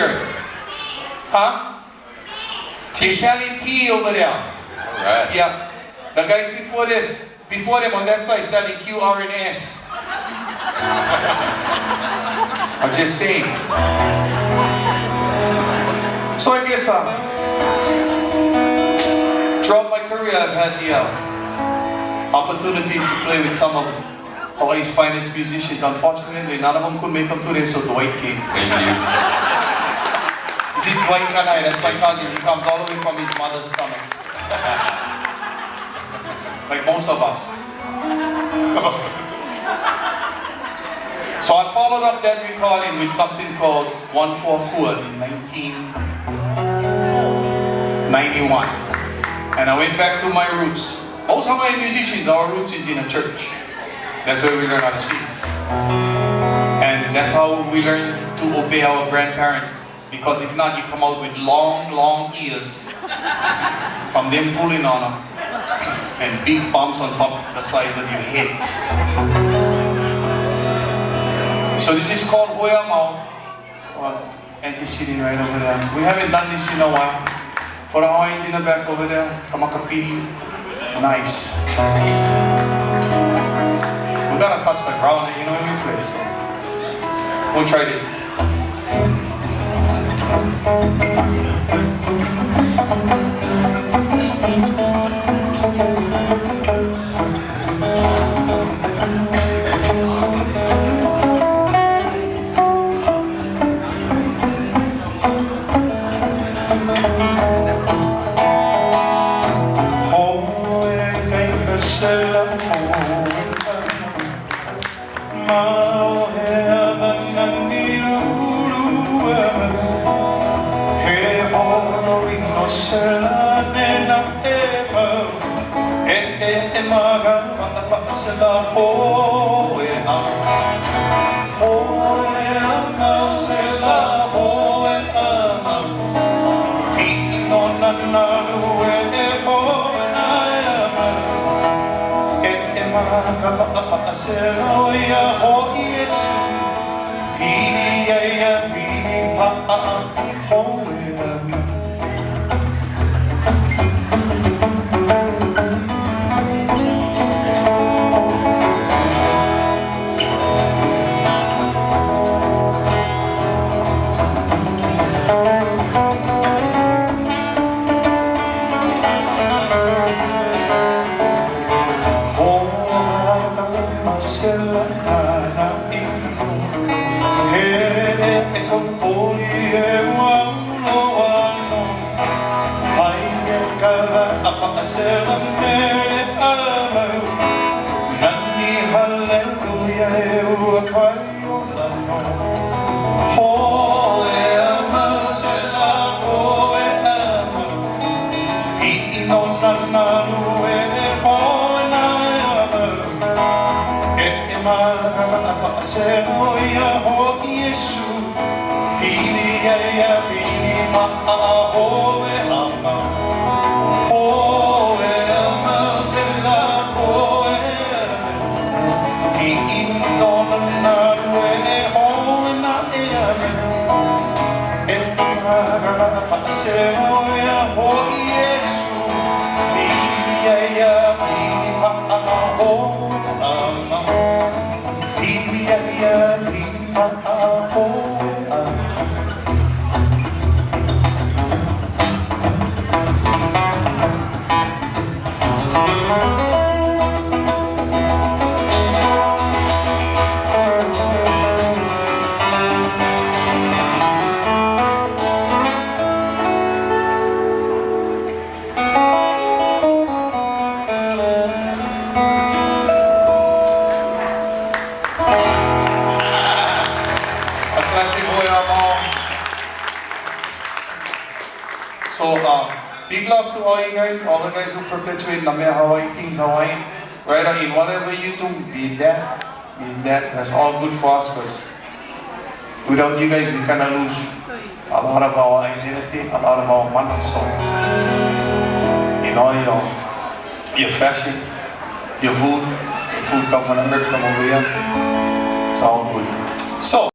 t-shirt? Huh? They're selling tea over there. Alright. Yeah. The guys before them on that side selling QR and S. I'm just saying. So I guess throughout my career I've had the opportunity to play with some of Hawaii's finest musicians. Unfortunately, none of them could make them today, so Dwight came. Thank you. This is Dwight Kanae, that's my cousin. He comes all the way from his mother's stomach. Like most of us. So I followed up that recording with something called One for Cool in 1991. And I went back to my roots. Most Hawaiian musicians, our roots is in a church. That's where we learn how to sing. And that's how we learn to obey our grandparents. Because if not, you come out with long, long ears from them pulling on them. And big bumps on top of the sides of your heads. So this is called Hoe A Mau. So anteceding right over there. We haven't done this in a while. For the Hawaiians in the back over there, kamakapili. Nice. We gotta touch the ground, you know, when we play, so we'll try this. Big love to all you guys, all the guys who perpetuate Name Hawaii, things Hawaiian. Right on, in whatever you do, be that. That's all good for us, because without you guys, we kind of lose a lot of our identity, a lot of our money. So, in all your fashion, your food comes from the earth from over here. It's all good. So.